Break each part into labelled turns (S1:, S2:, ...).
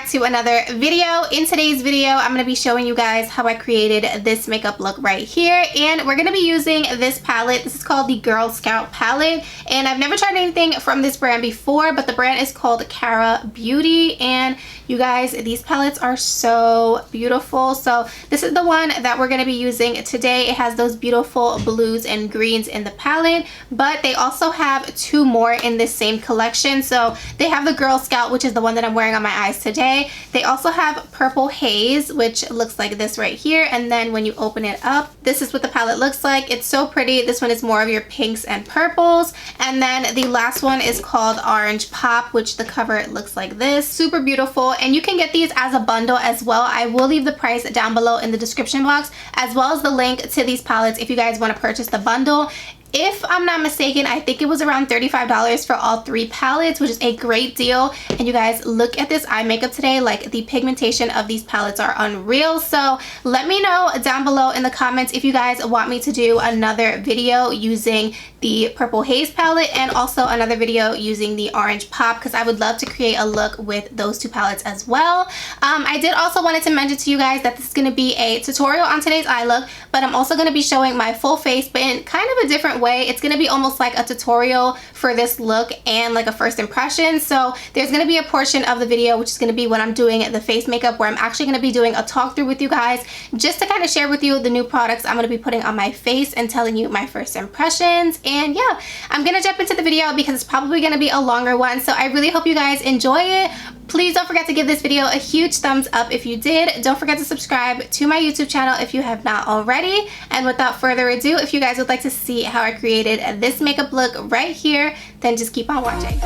S1: back to another video. In today's video, I'm going to be showing you guys how I created this makeup look right here. And we're going to be using this palette. This is called the Girl Scout palette. And I've never tried anything from this brand before, but the brand is called karabeauty. And you guys, these palettes are so beautiful. So this is the one that we're going to be using today. It has those beautiful blues and greens in the palette, but they also have two more in this same collection. So they have the Girl Scout, which is the one that I'm wearing on my eyes today. They also have Purple Haze, which looks like this right here. And then when you open it up, this is what the palette looks like. It's so pretty. This one is more of your pinks and purples. And then the last one is called Orange Pop, which the cover looks like this. Super beautiful. And you can get these as a bundle as well. I will leave the price down below in the description box, as well as the link to these palettes if you guys want to purchase the bundle. If I'm not mistaken, I think it was around $35 for all three palettes, which is a great deal. And you guys, look at this eye makeup today. Like, the pigmentation of these palettes are unreal. So let me know down below in the comments if you guys want me to do another video using the Purple Haze palette and also another video using the Orange Pop, because I would love to create a look with those two palettes as well. I did also wanted to mention to you guys that this is going to be a tutorial on today's eye look, but I'm also going to be showing my full face, but in kind of a different way. It's going to be almost like a tutorial for this look and like a first impression. So there's going to be a portion of the video which is going to be when I'm doing the face makeup, where I'm actually going to be doing a talk through with you guys just to kind of share with you the new products I'm going to be putting on my face and telling you my first impressions. And yeah, I'm going to jump into the video because it's probably going to be a longer one. So I really hope you guys enjoy it. Please don't forget to give this video a huge thumbs up if you did. Don't forget to subscribe to my YouTube channel if you have not already. And without further ado, if you guys would like to see how I created this makeup look right here, then just keep on watching.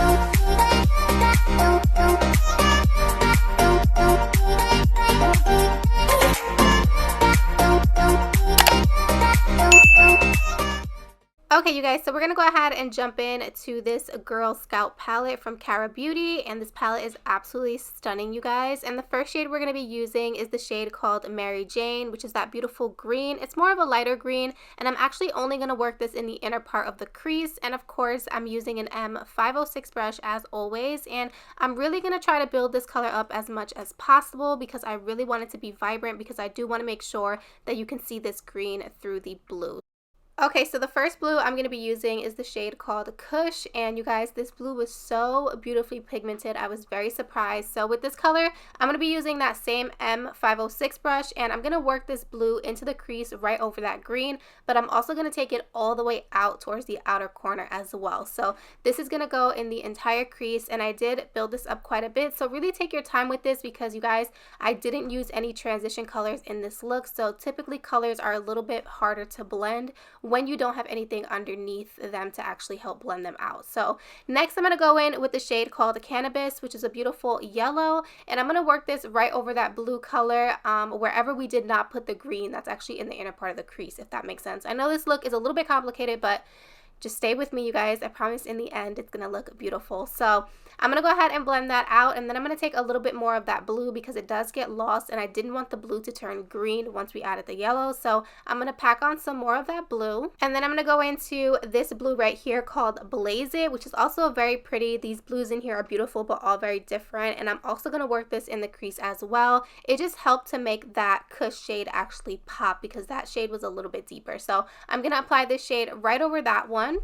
S1: Okay, you guys, so we're going to go ahead and jump in to this Girl Scout palette from karabeauty, and this palette is absolutely stunning, you guys. And the first shade we're going to be using is the shade called Mary Jane, which is that beautiful green. It's more of a lighter green, and I'm actually only going to work this in the inner part of the crease. And of course, I'm using an M506 brush as always, and I'm really going to try to build this color up as much as possible because I really want it to be vibrant, because I do want to make sure that you can see this green through the blue. Okay, so the first blue I'm going to be using is the shade called Kush, and you guys, this blue was so beautifully pigmented. I was very surprised. So with this color, I'm going to be using that same M506 brush, and I'm going to work this blue into the crease right over that green, but I'm also going to take it all the way out towards the outer corner as well. So this is going to go in the entire crease, and I did build this up quite a bit. So really take your time with this because, you guys, I didn't use any transition colors in this look. So typically colors are a little bit harder to blend when you don't have anything underneath them to actually help blend them out. So next I'm going to go in with the shade called Cannabis, which is a beautiful yellow, and I'm going to work this right over that blue color wherever we did not put the green that's actually in the inner part of the crease, if that makes sense. I know this look is a little bit complicated, but just stay with me, you guys. I promise in the end it's going to look beautiful. So I'm going to go ahead and blend that out, and then I'm going to take a little bit more of that blue because it does get lost, and I didn't want the blue to turn green once we added the yellow. So I'm going to pack on some more of that blue, and then I'm going to go into this blue right here called Blaze It, which is also very pretty. These blues in here are beautiful, but all very different, and I'm also going to work this in the crease as well. It just helped to make that Kush shade actually pop because that shade was a little bit deeper. So I'm going to apply this shade right over that one.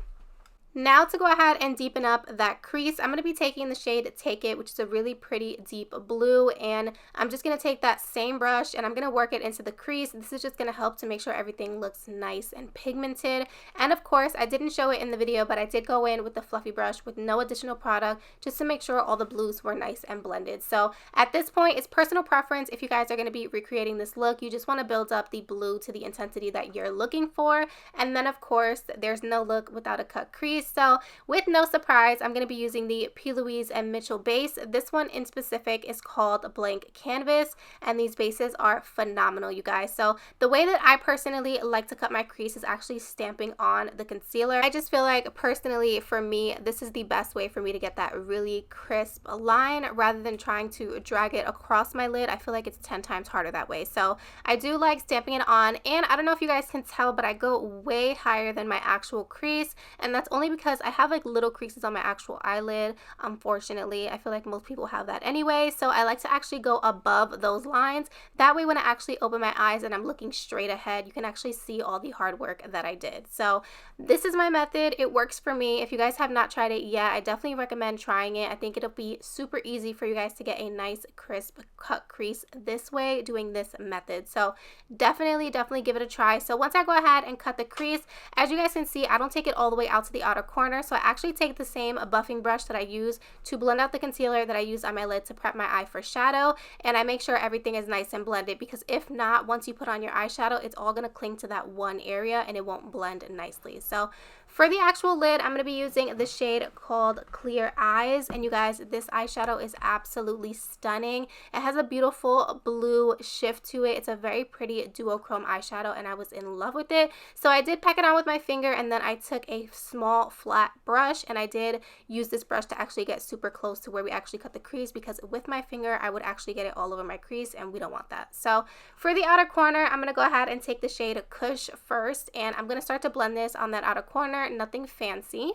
S1: Now to go ahead and deepen up that crease, I'm going to be taking the shade Take It, which is a really pretty deep blue, and I'm just going to take that same brush and I'm going to work it into the crease. This is just going to help to make sure everything looks nice and pigmented. And of course, I didn't show it in the video, but I did go in with the fluffy brush with no additional product just to make sure all the blues were nice and blended. So at this point, it's personal preference. If you guys are going to be recreating this look, you just want to build up the blue to the intensity that you're looking for. And then of course, there's no look without a cut crease. So with no surprise, I'm going to be using the P. Louise and Mitchell base. This one in specific is called Blank Canvas, and these bases are phenomenal, you guys. So the way that I personally like to cut my crease is actually stamping on the concealer. I just feel like personally for me, this is the best way for me to get that really crisp line rather than trying to drag it across my lid. I feel like it's 10 times harder that way. So I do like stamping it on, and I don't know if you guys can tell, but I go way higher than my actual crease, and that's only because I have like little creases on my actual eyelid. Unfortunately, I feel like most people have that anyway, so I like to actually go above those lines. That way when I actually open my eyes and I'm looking straight ahead, you can actually see all the hard work that I did. So this is my method. It works for me. If you guys have not tried it yet, I definitely recommend trying it. I think it'll be super easy for you guys to get a nice crisp cut crease this way doing this method. So definitely give it a try. So once I go ahead and cut the crease, as you guys can see, I don't take it all the way out to the outer corner. So I actually take the same buffing brush that I use to blend out the concealer that I use on my lid to prep my eye for shadow, and I make sure everything is nice and blended, because if not, once you put on your eyeshadow, it's all going to cling to that one area and it won't blend nicely. So for the actual lid, I'm going to be using the shade called Clear Eyes, and you guys, this eyeshadow is absolutely stunning. It has a beautiful blue shift to it. It's a very pretty duochrome eyeshadow, and I was in love with it. So I did pack it on with my finger, and then I took a small flat brush, and I did use this brush to actually get super close to where we actually cut the crease, because with my finger, I would actually get it all over my crease, and we don't want that. So for the outer corner, I'm going to go ahead and take the shade Kush first, and I'm going to start to blend this on that outer corner. Nothing fancy.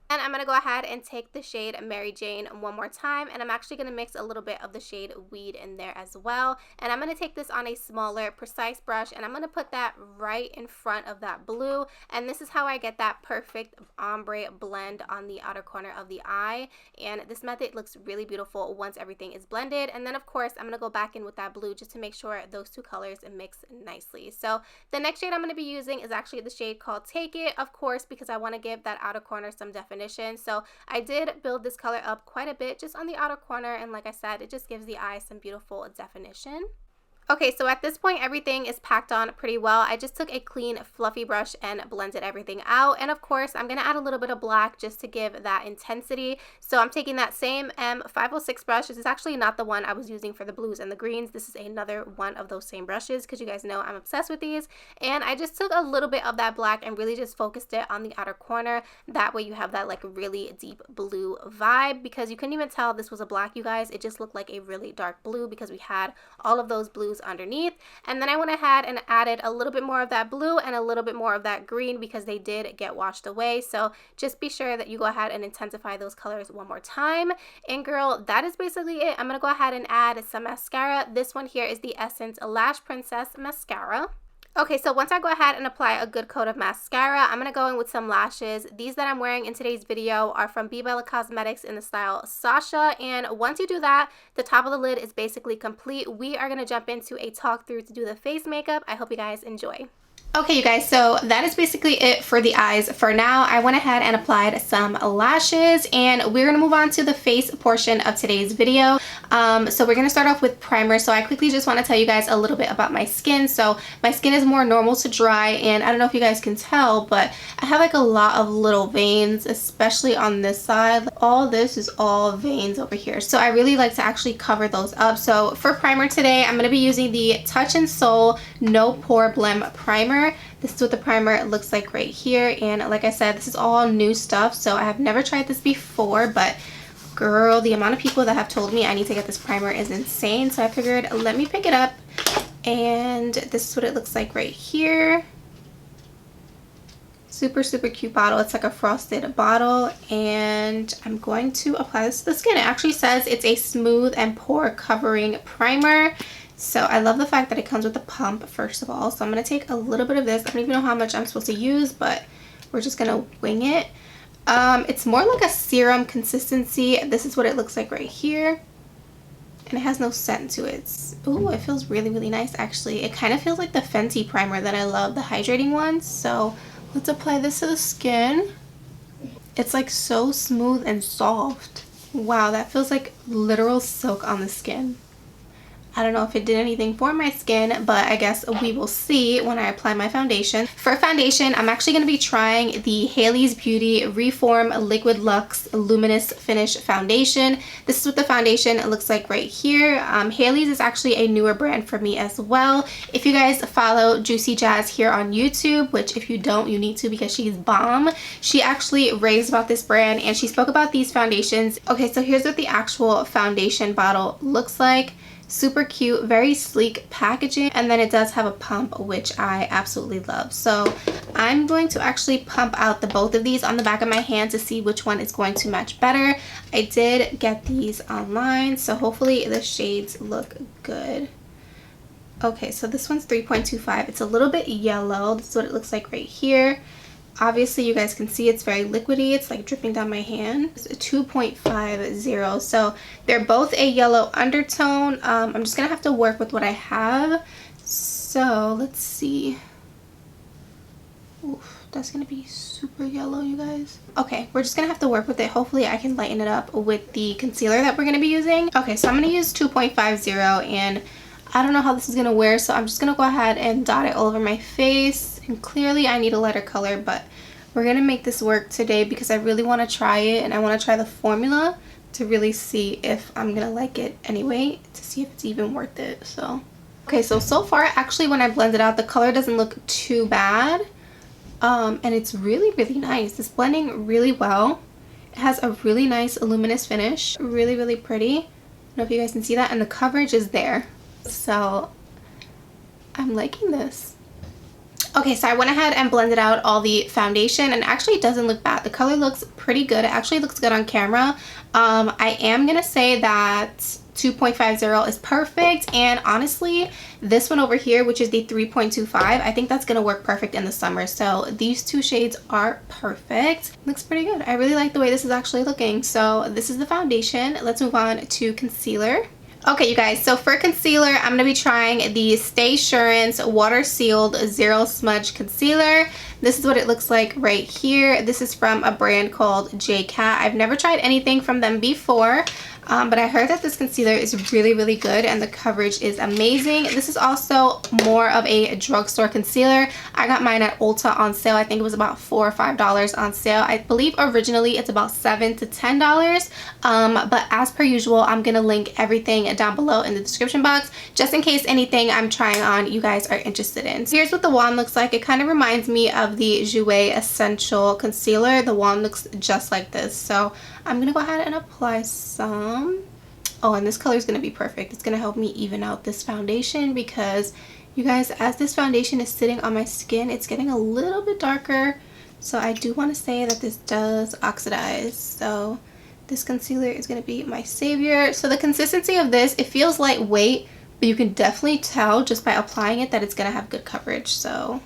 S1: And I'm going to go ahead and take the shade Mary Jane one more time, and I'm actually going to mix a little bit of the shade Weed in there as well. And I'm going to take this on a smaller, precise brush, and I'm going to put that right in front of that blue. And this is how I get that perfect ombre blend on the outer corner of the eye. And this method looks really beautiful once everything is blended. And then, of course, I'm going to go back in with that blue just to make sure those two colors mix nicely. So the next shade I'm going to be using is actually the shade called Take It, of course, because I want to give that outer corner some definition. So I did build this color up quite a bit just on the outer corner, and like I said, it just gives the eye some beautiful definition. Okay, so at this point, everything is packed on pretty well. I just took a clean, fluffy brush and blended everything out. And of course, I'm going to add a little bit of black just to give that intensity. So I'm taking that same M506 brush. This is actually not the one I was using for the blues and the greens. This is another one of those same brushes, because you guys know I'm obsessed with these. And I just took a little bit of that black and really just focused it on the outer corner. That way you have that like really deep blue vibe, because you couldn't even tell this was a black, you guys. It just looked like a really dark blue because we had all of those blues underneath. And then I went ahead and added a little bit more of that blue and a little bit more of that green, because they did get washed away. So just be sure that you go ahead and intensify those colors one more time. And girl, that is basically it. I'm going to go ahead and add some mascara. This one here is the Essence Lash Princess Mascara. Okay, so once I go ahead and apply a good coat of mascara, I'm going to go in with some lashes. These that I'm wearing in today's video are from BEBELLA Cosmetics in the style SASHA. And once you do that, the top of the lid is basically complete. We are going to jump into a talk through to do the face makeup. I hope you guys enjoy. Okay, you guys, so that is basically it for the eyes for now. I went ahead and applied some lashes, and we're going to move on to the face portion of today's video. So we're going to start off with primer. So I quickly just want to tell you guys a little bit about my skin. So my skin is more normal to dry, and I don't know if you guys can tell, but I have like a lot of little veins, especially on this side. All this is all veins over here. So I really like to actually cover those up. So for primer today, I'm going to be using the Touch in Sol No Pore Blem Primer. This is what the primer looks like right here, and like I said, this is all new stuff, so I have never tried this before, but girl, the amount of people that have told me I need to get this primer is insane. So I figured, let me pick it up, and this is what it looks like right here. Super cute bottle. It's like a frosted bottle, and I'm going to apply this to the skin. It actually says it's a smooth and pore covering primer. So I love the fact that it comes with a pump, first of all. So I'm going to take a little bit of this. I don't even know how much I'm supposed to use, but we're just going to wing it. It's more like a serum consistency. This is what it looks like right here. And it has no scent to it. Ooh, it feels really nice, actually. It kind of feels like the Fenty primer that I love, the hydrating one. So let's apply this to the skin. It's like so smooth and soft. Wow, that feels like literal silk on the skin. I don't know if it did anything for my skin, but I guess we will see when I apply my foundation. For foundation, I'm actually going to be trying the Hailey's Beauty Reform Liquid Luxe Luminous Finish Foundation. This is what the foundation looks like right here. Hailey's is actually a newer brand for me as well. If you guys follow Juicy Jazz here on YouTube, which if you don't, you need to, because she's bomb. She actually raves about this brand, and she spoke about these foundations. Okay, so here's what the actual foundation bottle looks like. Super cute, very sleek packaging, and then it does have a pump, which I absolutely love. So I'm going to actually pump out the both of these on the back of my hand to see which one is going to match better. I did get these online, so hopefully the shades look good. Okay, so this one's 3.25. It's a little bit yellow. This is what it looks like right here. Obviously, you guys can see it's very liquidy. It's like dripping down my hand. It's a 2.50. So they're both a yellow undertone. I'm just going to have to work with what I have. So let's see. Oof, that's going to be super yellow, you guys. Okay, we're just going to have to work with it. Hopefully, I can lighten it up with the concealer that we're going to be using. Okay, so I'm going to use 2.50, and I don't know how this is going to wear, so I'm just going to go ahead and dot it all over my face. And clearly I need a lighter color, but we're going to make this work today because I really want to try it, and I want to try the formula to really see if I'm going to like it anyway, to see if it's even worth it. So okay, so far actually when I blend it out, the color doesn't look too bad, and it's really nice. It's blending really well. It has a really nice luminous finish, really pretty. I don't know if you guys can see that, and the coverage is there. So I'm liking this. Okay, so I went ahead and blended out all the foundation, and actually it doesn't look bad. The color looks pretty good. It actually looks good on camera. I am gonna say that 2.50 is perfect, and honestly this one over here, which is the 3.25, I think that's gonna work perfect in the summer. So these two shades are perfect. Looks pretty good. I really like the way this is actually looking. So this is the foundation. Let's move on to concealer. Okay, you guys, so for concealer, I'm going to be trying the Stay Assurance Water Sealed Zero Smudge Concealer. This is what it looks like right here. This is from a brand called JCat. I've never tried anything from them before, but I heard that this concealer is really good, and the coverage is amazing. This is also more of a drugstore concealer. I got mine at Ulta on sale. I think it was about $4 or $5 on sale. I believe originally it's about $7 to $10, but as per usual, I'm going to link everything down below in the description box, just in case anything I'm trying on you guys are interested in. So here's what the wand looks like. It kind of reminds me of the Jouer Essential Concealer. The wand looks just like this. So I'm going to go ahead and apply some. Oh, and this color is going to be perfect. It's going to help me even out this foundation because, you guys, as this foundation is sitting on my skin, it's getting a little bit darker. So I do want to say that this does oxidize. So this concealer is going to be my savior. So the consistency of this, it feels lightweight, but you can definitely tell just by applying it that it's going to have good coverage. So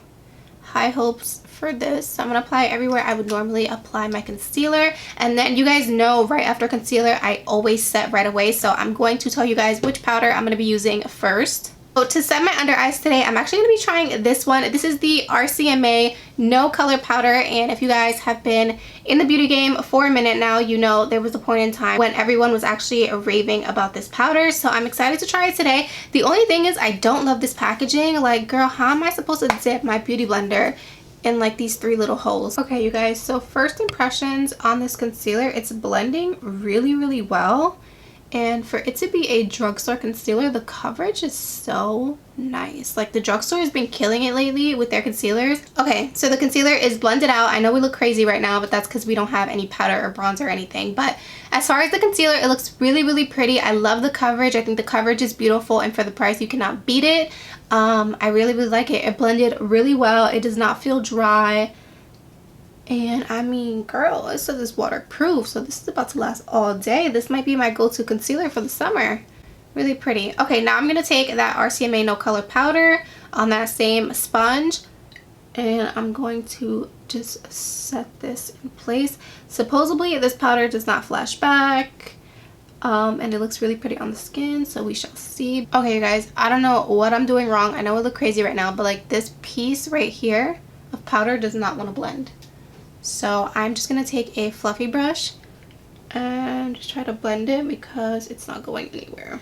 S1: high hopes for this. I'm going to apply it everywhere I would normally apply my concealer. And then you guys know right after concealer, I always set right away. So I'm going to tell you guys which powder I'm going to be using first. So to set my under eyes today, I'm actually going to be trying this one. This is the RCMA No Color Powder, and if you guys have been in the beauty game for a minute now, you know there was a point in time when everyone was actually raving about this powder, so I'm excited to try it today. The only thing is I don't love this packaging. Like, girl, how am I supposed to dip my beauty blender in like these 3 little holes? Okay, you guys, so first impressions on this concealer, it's blending really well. And for it to be a drugstore concealer, the coverage is so nice. Like, the drugstore has been killing it lately with their concealers. Okay, so the concealer is blended out. I know we look crazy right now, but that's because we don't have any powder or bronzer or anything. But as far as the concealer, it looks really pretty. I love the coverage. I think the coverage is beautiful, and for the price, you cannot beat it. I really like it. It blended really well. It does not feel dry. And I mean, girl, it says it's waterproof, so this is about to last all day. This might be my go-to concealer for the summer. Really pretty. Okay, now I'm going to take that RCMA No Color Powder on that same sponge, and I'm going to just set this in place. Supposedly, this powder does not flash back, and it looks really pretty on the skin, so we shall see. Okay, you guys, I don't know what I'm doing wrong. I know I look crazy right now, but like this piece right here of powder does not want to blend. So I'm just going to take a fluffy brush and just try to blend it because it's not going anywhere.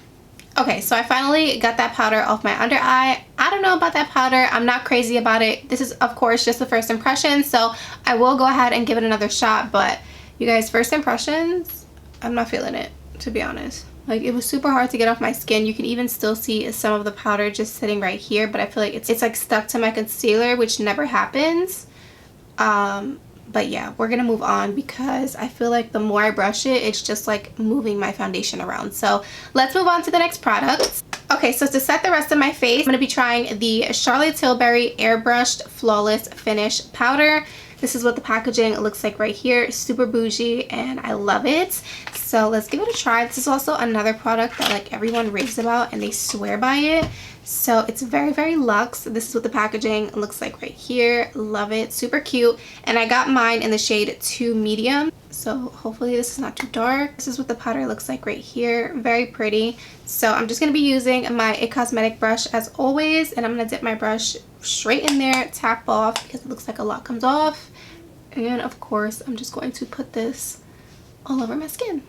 S1: Okay, so I finally got that powder off my under eye. I don't know about that powder. I'm not crazy about it. This is, of course, just the first impression, so I will go ahead and give it another shot. But you guys, first impressions, I'm not feeling it, to be honest. Like, it was super hard to get off my skin. You can even still see some of the powder just sitting right here, but I feel like it's like stuck to my concealer, which never happens. But yeah, we're gonna move on because I feel like the more I brush it, it's just like moving my foundation around. So let's move on to the next product. Okay, so to set the rest of my face, I'm going to be trying the Charlotte Tilbury Airbrushed Flawless Finish Powder. This is what the packaging looks like right here. Super bougie and I love it. So let's give it a try. This is also another product that like everyone raves about and they swear by it. So it's very, very luxe. This is what the packaging looks like right here. Love it. Super cute. And I got mine in the shade 2 medium. So hopefully this is not too dark. This is what the powder looks like right here. Very pretty. So I'm just going to be using my IT Cosmetic brush as always. And I'm going to dip my brush straight in there, tap off because it looks like a lot comes off. And of course, I'm just going to put this all over my skin.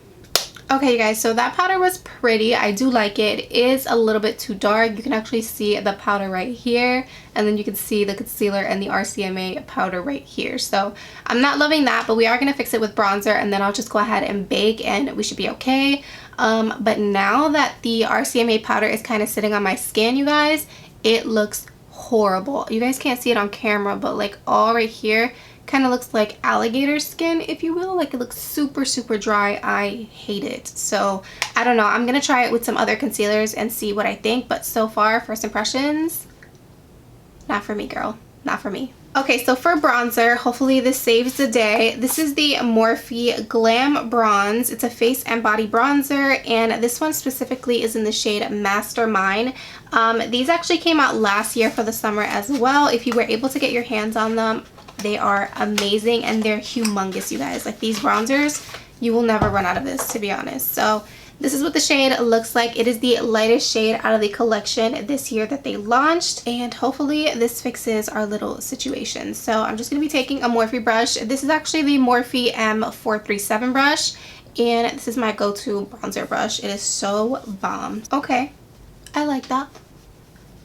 S1: Okay, you guys, so that powder was pretty. I do like it. It is a little bit too dark. You can actually see the powder right here, and then you can see the concealer and the RCMA powder right here. So I'm not loving that, but we are going to fix it with bronzer, and then I'll just go ahead and bake, and we should be okay. But now that the RCMA powder is kind of sitting on my skin, you guys, it looks horrible. You guys can't see it on camera, but like all right here kind of looks like alligator skin, if you will. Like it looks super, super dry. I hate it. So I don't know. I'm going to try it with some other concealers and see what I think. But so far, first impressions, not for me, girl. Not for me. Okay, so for bronzer, hopefully this saves the day. This is the Morphe Glam Bronze. It's a face and body bronzer, and this one specifically is in the shade Mastermind. These actually came out last year for the summer as well. If you were able to get your hands on them, they are amazing and they're humongous, you guys. Like these bronzers, you will never run out of this, to be honest. So this is what the shade looks like. It is the lightest shade out of the collection this year that they launched, and hopefully this fixes our little situation. So I'm just going to be taking a Morphe brush. This is actually the Morphe M437 brush, and this is my go-to bronzer brush. It is so bomb. Okay, I like that.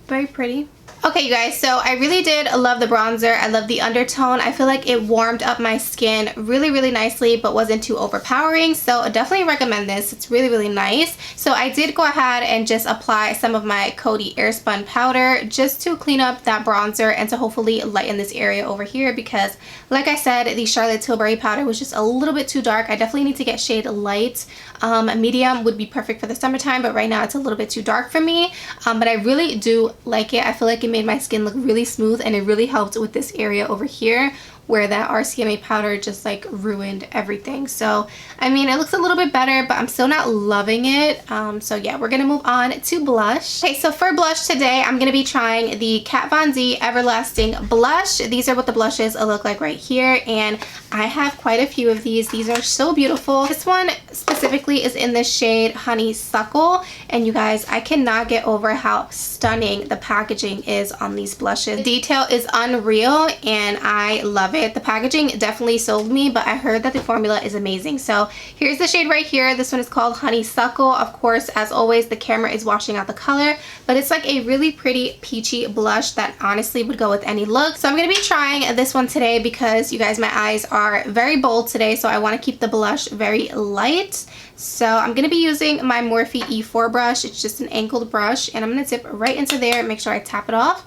S1: Very pretty. Okay, you guys, so I really did love the bronzer. I love the undertone. I feel like it warmed up my skin really, really nicely, but wasn't too overpowering. So I definitely recommend this. It's really, really nice. So I did go ahead and just apply some of my Coty Airspun powder just to clean up that bronzer and to hopefully lighten this area over here because, like I said, the Charlotte Tilbury powder was just a little bit too dark. I definitely need to get shade light. Medium would be perfect for the summertime, but right now it's a little bit too dark for me. But I really do like it. I feel like it made my skin look really smooth, and it really helped with this area over here where that RCMA powder just like ruined everything. So I mean, it looks a little bit better, but I'm still not loving it. So yeah, we're gonna move on to blush. Okay, so for blush today, I'm gonna be trying the Kat Von D Everlasting Blush. These are what the blushes look like right here, and I have quite a few of these. These are so beautiful. This one specifically is in the shade Honeysuckle, and you guys, I cannot get over how stunning the packaging is on these blushes. The detail is unreal, and I love it. The packaging definitely sold me, but I heard that the formula is amazing. So here's the shade right here. This one is called Honeysuckle. Of course, as always, the camera is washing out the color, but it's like a really pretty peachy blush that honestly would go with any look. So I'm going to be trying this one today because, you guys, my eyes are very bold today, so I want to keep the blush very light. So I'm going to be using my Morphe E4 brush. It's just an angled brush, and I'm going to dip right into there and make sure I tap it off.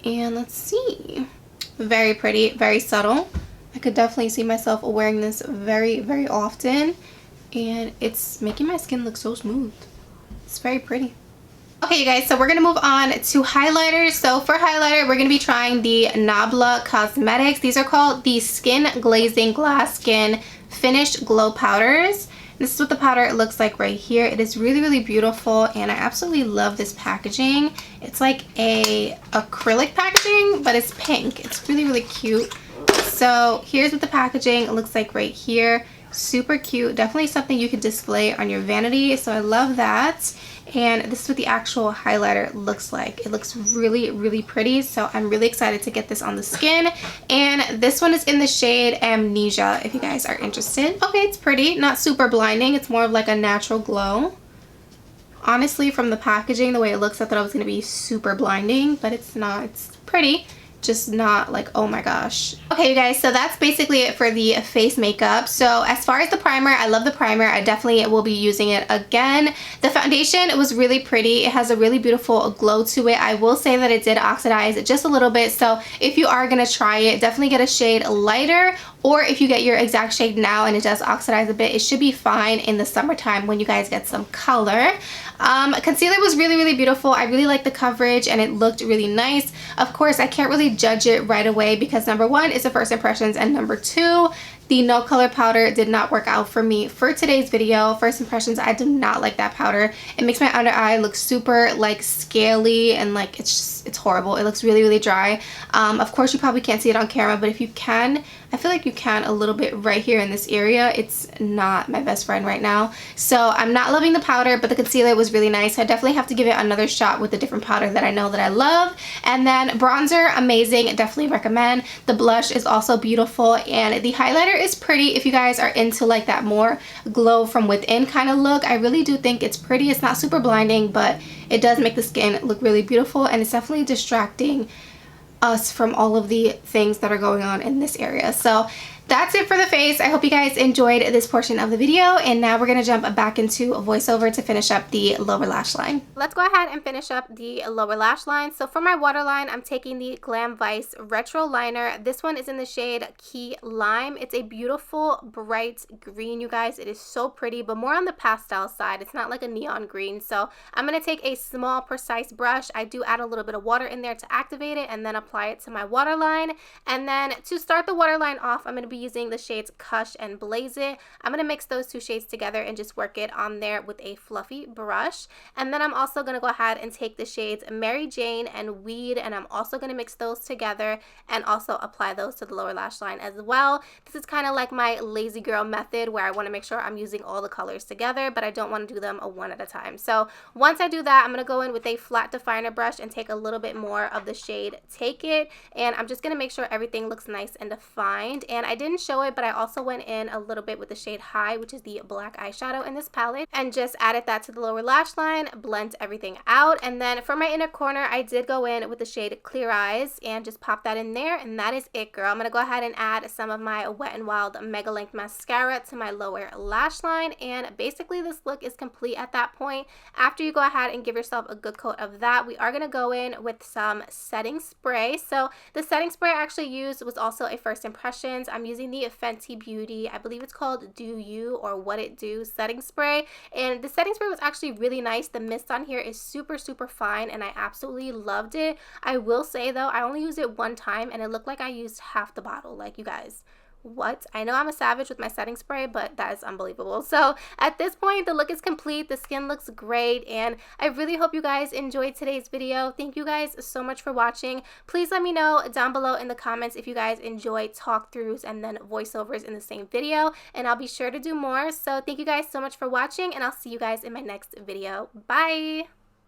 S1: And let's see. Very pretty, very subtle. I could definitely see myself wearing this very, very often, and it's making my skin look so smooth. It's very pretty. Okay, you guys, so we're going to move on to highlighters. So for highlighter, we're going to be trying the Nabla Cosmetics. These are called the Skin Glazing Glass Skin Finished Glow Powders. This is what the powder looks like right here. It is really, really beautiful, and I absolutely love this packaging. It's like a acrylic packaging, but it's pink. It's really, really cute. So here's what the packaging looks like right here. Super cute. Definitely something you could display on your vanity, so I love that. And this is what the actual highlighter looks like. It looks really, really pretty, so I'm really excited to get this on the skin. And this one is in the shade Amnesia, if you guys are interested. Okay, it's pretty. Not super blinding. It's more of like a natural glow. Honestly, from the packaging, the way it looks, I thought it was going to be super blinding, but it's not. It's pretty. Just not like, oh my gosh. Okay, you guys, so that's basically it for the face makeup. So as far as the primer, I love the primer. I definitely will be using it again. The foundation was really pretty. It has a really beautiful glow to it. I will say that it did oxidize just a little bit, so if you are gonna try it, definitely get a shade lighter or if you get your exact shade now and it does oxidize a bit, it should be fine in the summertime when you guys get some color. Concealer was really, really beautiful. I really liked the coverage and it looked really nice. Of course, I can't really judge it right away because number one, it's the first impressions, and number two, the no color powder did not work out for me for today's video. First impressions, I do not like that powder. It makes my under eye look super like scaly and like it's horrible. It looks really, really dry. Of course, you probably can't see it on camera, but if you can, I feel like you can a little bit right here in this area. It's not my best friend right now. So I'm not loving the powder, but the concealer was really nice. I definitely have to give it another shot with a different powder that I know that I love. And then bronzer, amazing. Definitely recommend. The blush is also beautiful, and the highlighter is pretty if you guys are into like that more glow from within kind of look. I really do think it's pretty. It's not super blinding, but it does make the skin look really beautiful, and it's definitely distracting us from all of the things that are going on in this area. So that's it for the face. I hope you guys enjoyed this portion of the video, and now we're going to jump back into a voiceover to finish up the lower lash line. Let's go ahead and finish up the lower lash line. So for my waterline, I'm taking the Glam Vice Retro Liner. This one is in the shade Key Lime. It's a beautiful bright green, you guys. It is so pretty, but more on the pastel side. It's not like a neon green. So I'm going to take a small precise brush. I do add a little bit of water in there to activate it and then apply it to my waterline. And then to start the waterline off, I'm going to be using the shades Cush and Blaze It. I'm going to mix those two shades together and just work it on there with a fluffy brush. And then I'm also going to go ahead and take the shades Mary Jane and Weed, and I'm also going to mix those together and also apply those to the lower lash line as well. This is kind of like my lazy girl method where I want to make sure I'm using all the colors together, but I don't want to do them one at a time. So once I do that, I'm going to go in with a flat definer brush and take a little bit more of the shade Take It, and I'm just going to make sure everything looks nice and defined. And I didn't show it, but I also went in a little bit with the shade High, which is the black eyeshadow in this palette, and just added that to the lower lash line, blend everything out. And then for my inner corner, I did go in with the shade Clear Eyes and just pop that in there, and that is it, girl. I'm going to go ahead and add some of my Wet n Wild Mega Length Mascara to my lower lash line, and basically this look is complete at that point. After you go ahead and give yourself a good coat of that, we are going to go in with some setting spray. So the setting spray I actually used was also a first impressions. I'm using the Fenty Beauty, I believe it's called Do You or What It Do setting spray, and the setting spray was actually really nice. The mist on here is super, super fine, and I absolutely loved it. I will say though, I only used it one time and it looked like I used half the bottle. Like, you guys, what? I know I'm a savage with my setting spray, but that is unbelievable. So at this point, the look is complete. The skin looks great, and I really hope you guys enjoyed today's video. Thank you guys so much for watching. Please let me know down below in the comments if you guys enjoy talk throughs and then voiceovers in the same video, and I'll be sure to do more. So thank you guys so much for watching, and I'll see you guys in my next video. Bye!